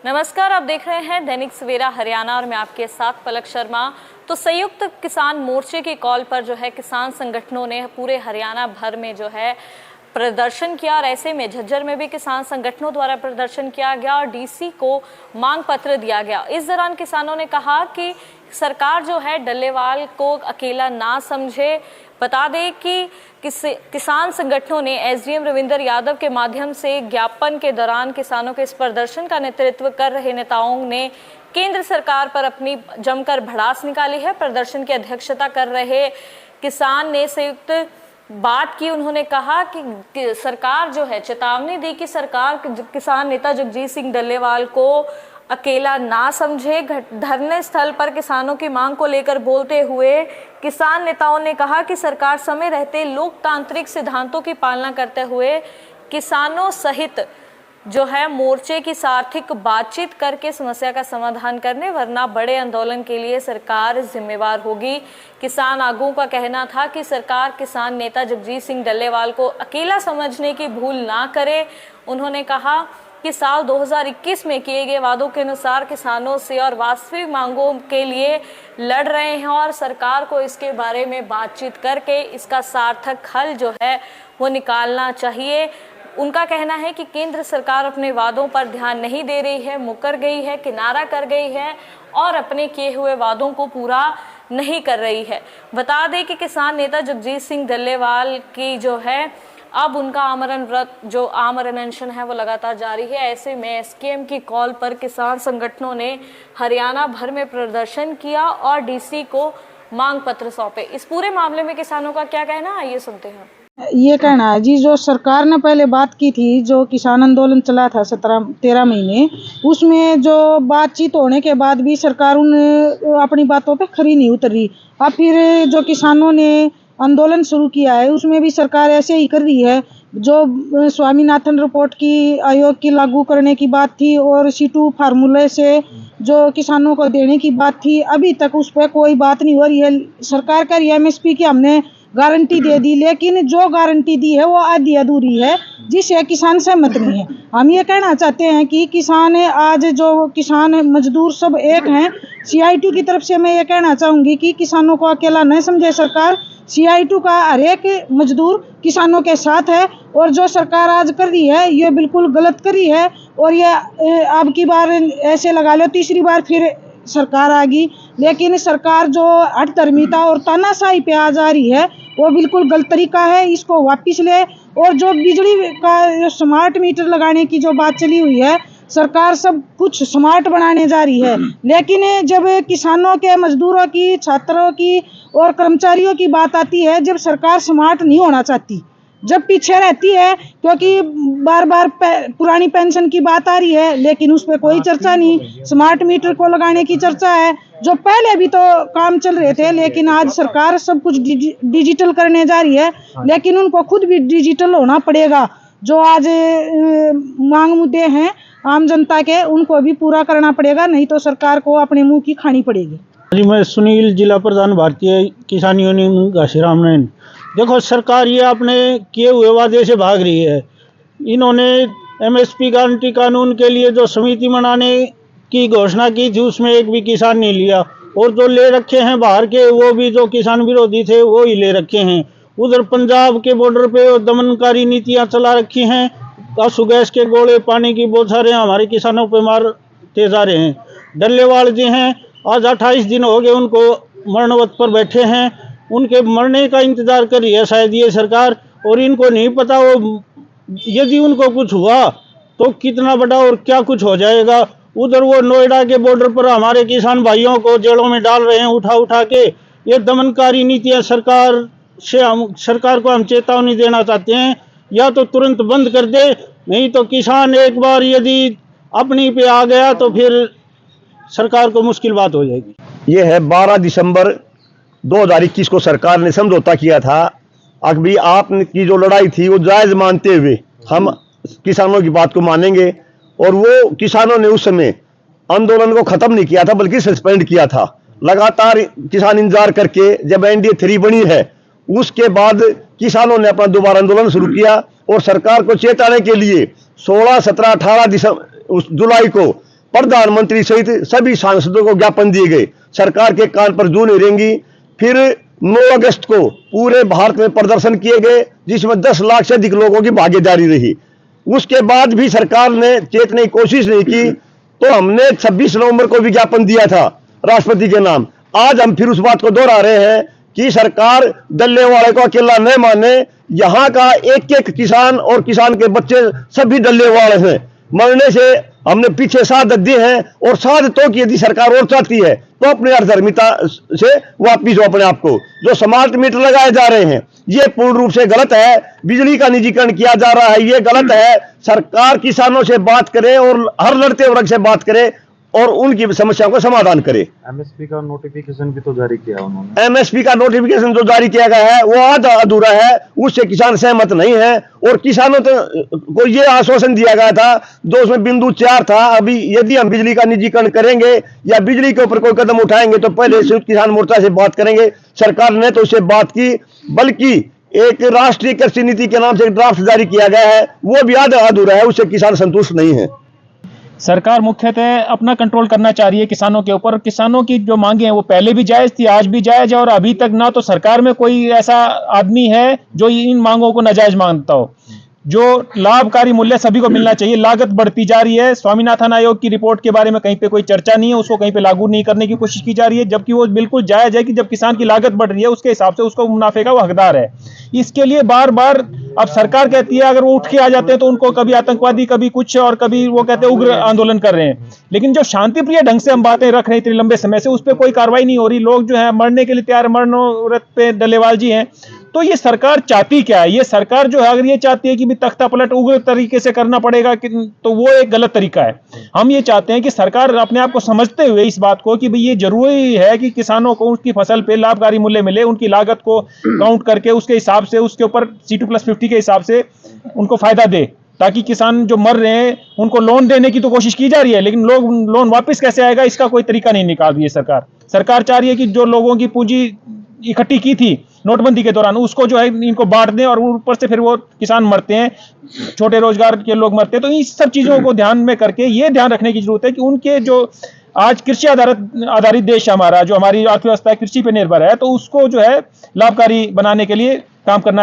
नमस्कार, आप देख रहे हैं दैनिक सवेरा हरियाणा और मैं आपके साथ पलक शर्मा। तो संयुक्त किसान मोर्चे की कॉल पर जो है किसान संगठनों ने पूरे हरियाणा भर में जो है प्रदर्शन किया और ऐसे में झज्जर में भी किसान संगठनों द्वारा प्रदर्शन किया गया और डीसी को मांग पत्र दिया गया। इस दौरान किसानों ने कहा कि सरकार जो है डल्लेवाल को अकेला ना समझे। बता दें कि किसान संगठनों ने एसडीएम रविंदर यादव के माध्यम से ज्ञापन के दौरान किसानों के इस प्रदर्शन का नेतृत्व कर रहे नेताओं ने केंद्र सरकार पर अपनी जमकर भड़ास निकाली है। प्रदर्शन की अध्यक्षता कर रहे किसान ने संयुक्त बात की। उन्होंने कहा कि सरकार जो है चेतावनी दी कि सरकार किसान नेता जगजीत सिंह डल्लेवाल को अकेला ना समझे। धरने स्थल पर किसानों की मांग को लेकर बोलते हुए किसान नेताओं ने कहा कि सरकार समय रहते लोकतांत्रिक सिद्धांतों की पालना करते हुए किसानों सहित जो है मोर्चे की सार्थक बातचीत करके समस्या का समाधान करने, वरना बड़े आंदोलन के लिए सरकार जिम्मेवार होगी। किसान आगुओं का कहना था कि सरकार किसान नेता जगजीत सिंह डल्लेवाल को अकेला समझने की भूल ना करे। उन्होंने कहा कि साल 2021 में किए गए वादों के अनुसार किसानों से और वास्तविक मांगों के लिए लड़ रहे हैं और सरकार को इसके बारे में बातचीत करके इसका सार्थक हल जो है वो निकालना चाहिए। उनका कहना है कि केंद्र सरकार अपने वादों पर ध्यान नहीं दे रही है, मुकर गई है, किनारा कर गई है और अपने किए हुए वादों को पूरा नहीं कर रही है। बता दें कि किसान नेता जगजीत सिंह डल्लेवाल की जो है अब उनका आमरण व्रत जो आमरण अनशन है वो लगातार जारी है। ऐसे में एसकेएम की कॉल पर किसान संगठनों ने हरियाणा भर में प्रदर्शन किया और डीसी को मांग पत्र सौंपे। इस पूरे मामले में किसानों का क्या कहना है, आइए सुनते हैं। ये कहना है जी, जो सरकार ने पहले बात की थी, जो किसान आंदोलन चला था 13 महीने, उसमें जो बातचीत होने के बाद भी सरकार उन अपनी बातों पे खरी नहीं उतरी। अब फिर जो किसानों ने आंदोलन शुरू किया है उसमें भी सरकार ऐसे ही कर रही है। जो स्वामीनाथन रिपोर्ट की आयोग की लागू करने की बात थी और C2 फार्मूले से जो किसानों को देने की बात थी, अभी तक उस पर कोई बात नहीं हो रही है। सरकार कह रही है MSP की हमने गारंटी दे दी, लेकिन जो गारंटी दी है वो आधी अधूरी है, जिससे किसान सहमत नहीं है। हम ये कहना चाहते हैं कि किसान आज जो किसान मजदूर सब एक हैं। CITU की तरफ से मैं ये कहना चाहूँगी कि किसानों को अकेला न समझे सरकार। CITU का हर एक मजदूर किसानों के साथ है और जो सरकार आज कर रही है ये बिल्कुल गलत कर रही है। और ये अब की बार ऐसे लगा लो तीसरी बार फिर सरकार आ गई, लेकिन सरकार जो हठधर्मिता और तानाशाही पे आ जा रही है वो बिल्कुल गलत तरीका है, इसको वापस ले। और जो बिजली का जो स्मार्ट मीटर लगाने की जो बात चली हुई है, सरकार सब कुछ स्मार्ट बनाने जा रही है, लेकिन जब किसानों के, मजदूरों की, छात्रों की और कर्मचारियों की बात आती है, जब सरकार स्मार्ट नहीं होना चाहती, जब पीछे रहती है, क्योंकि बार बार पुरानी पेंशन की बात आ रही है लेकिन उस पर कोई चर्चा नहीं। स्मार्ट मीटर को लगाने की चर्चा है, जो पहले भी तो काम चल रहे थे, लेकिन आज सरकार सब कुछ डिजिटल करने जा रही है, लेकिन उनको खुद भी डिजिटल होना पड़ेगा। जो आज मांग मुद्दे हैं आम जनता के, उनको भी पूरा करना पड़ेगा, नहीं तो सरकार को अपने मुंह की खानी पड़ेगी। जी, मैं सुनील, जिला प्रधान भारतीय किसान यूनियन घासीराम नैन। देखो, सरकार ये अपने किए हुए वादे से भाग रही है। इन्होंने MSP गारंटी कानून के लिए जो समिति बनाने की घोषणा की थी उसमें एक भी किसान नहीं लिया, और जो ले रखे हैं बाहर के वो भी जो किसान विरोधी थे वो ही ले रखे हैं। उधर पंजाब के बॉर्डर पे दमनकारी नीतियां चला रखी हैं। आंसू गैस के गोले, पानी की बौछारें हमारे किसानों पे मारते जा रहे हैं। डल्लेवाल जी हैं, आज 28 दिन हो गए उनको मरणवत पर बैठे हैं। उनके मरने का इंतजार कर रही है शायद ये सरकार, और इनको नहीं पता वो यदि उनको कुछ हुआ तो कितना बड़ा और क्या कुछ हो जाएगा। उधर वो नोएडा के बॉर्डर पर हमारे किसान भाइयों को जेलों में डाल रहे हैं उठा उठा के। ये दमनकारी नीतियां सरकार को हम चेतावनी देना चाहते हैं, या तो तुरंत बंद कर दे, नहीं तो किसान एक बार यदि अपनी पे आ गया तो फिर सरकार को मुश्किल बात हो जाएगी। ये है 12 दिसंबर 2021 को सरकार ने समझौता किया था। अभी आपकी जो लड़ाई थी वो जायज मानते हुए हम किसानों की बात को मानेंगे, और वो किसानों ने उस समय आंदोलन को खत्म नहीं किया था बल्कि सस्पेंड किया था। लगातार किसान इंतजार करके जब NDA 3 बनी है उसके बाद किसानों ने अपना दोबारा आंदोलन शुरू किया, और सरकार को चेताने के लिए 16, 17, 18 जुलाई को प्रधानमंत्री सहित सभी सांसदों को ज्ञापन दिए गए। सरकार के कान पर जूं नहीं रहेंगी। फिर 9 अगस्त को पूरे भारत में प्रदर्शन किए गए, जिसमें 10 लाख से अधिक लोगों की भागीदारी रही। उसके बाद भी सरकार ने चेतने की कोशिश नहीं की, तो हमने 26 नवंबर को विज्ञापन दिया था राष्ट्रपति के नाम। आज हम फिर उस बात को दोहरा रहे हैं कि सरकार डल्ले वाले को अकेला न माने। यहाँ का एक एक किसान और किसान के बच्चे सभी डल्ले वाले हैं। मरने से हमने पीछे साध दिए हैं, और साध तो की यदि सरकार और चाहती है तो अपने अधर्मिता से वापिस हो अपने आप को। जो स्मार्ट मीटर लगाए जा रहे हैं ये पूर्ण रूप से गलत है। बिजली का निजीकरण किया जा रहा है, ये गलत है। सरकार किसानों से बात करे और हर लड़ते वर्ग से बात करे और उनकी समस्याओं का समाधान करे। एमएसपी का नोटिफिकेशन भी तो जारी किया उन्होंने। एमएसपी का नोटिफिकेशन जो जारी किया गया है वो आधा अधूरा है, उससे किसान सहमत नहीं है। और किसानों को ये आश्वासन दिया गया था, जो उसमें बिंदु 4 था, अभी यदि हम बिजली का निजीकरण करेंगे या बिजली के ऊपर कोई कदम उठाएंगे तो पहले संयुक्त किसान मोर्चा से बात करेंगे। सरकार ने तो उससे बात की, बल्कि एक राष्ट्रीय कृषि नीति के नाम से एक ड्राफ्ट जारी किया गया है, वो भी आधा अधूरा है, उससे किसान संतुष्ट नहीं है। सरकार मुख्यतः अपना कंट्रोल करना चाह रही है किसानों के ऊपर। किसानों की जो मांगे हैं वो पहले भी जायज थी, आज भी जायज है, और अभी तक ना तो सरकार में कोई ऐसा आदमी है जो इन मांगों को नाजायज मानता हो। जो लाभकारी मूल्य सभी को मिलना चाहिए। लागत बढ़ती जा रही है। स्वामीनाथन आयोग की रिपोर्ट के बारे में कहीं पे कोई चर्चा नहीं है, उसको कहीं पे लागू नहीं करने की कोशिश की जा रही है, जबकि वो बिल्कुल जायज है कि जब किसान की लागत बढ़ रही है उसके हिसाब से उसको मुनाफे का वो हकदार है। इसके लिए बार बार अब सरकार कहती है, अगर वो उठ के आ जाते हैं तो उनको कभी आतंकवादी, कभी कुछ, और कभी वो कहते हैं उग्र आंदोलन कर रहे हैं। लेकिन जो शांतिप्रिय ढंग से हम बातें रख रहे हैं इतने लंबे समय से, उस पर कोई कार्रवाई नहीं हो रही। लोग जो है मरने के लिए तैयार, मरणोरत पे डल्लेबाज जी हैं। तो ये सरकार चाहती क्या है? ये सरकार जो है अगर ये चाहती है कि भी तख्ता पलट उग्र तरीके से करना पड़ेगा, तो वो एक गलत तरीका है। हम ये चाहते हैं कि सरकार अपने आप को समझते हुए इस बात को कि भाई ये जरूरी है कि किसानों को उसकी फसल पे लाभकारी मूल्य मिले, उनकी लागत को काउंट करके उसके हिसाब से, उसके ऊपर C2+50 के हिसाब से उनको फायदा दे, ताकि किसान जो मर रहे हैं उनको लोन देने की तो कोशिश की जा रही है, लेकिन लोग लोन वापस कैसे आएगा इसका कोई तरीका नहीं निकाल रही है सरकार। सरकार चाह रही है कि जो लोगों की पूंजी इकट्ठी की थी नोटबंदी के दौरान उसको जो है इनको बांट दें, और ऊपर से फिर वो किसान मरते हैं, छोटे रोजगार के लोग मरते हैं। तो इन सब चीजों को ध्यान में करके ये ध्यान रखने की जरूरत है कि उनके जो आज कृषि आधारित देश हमारा, जो हमारी अर्थव्यवस्था कृषि पे निर्भर है, तो उसको जो है लाभकारी बनाने के लिए काम करना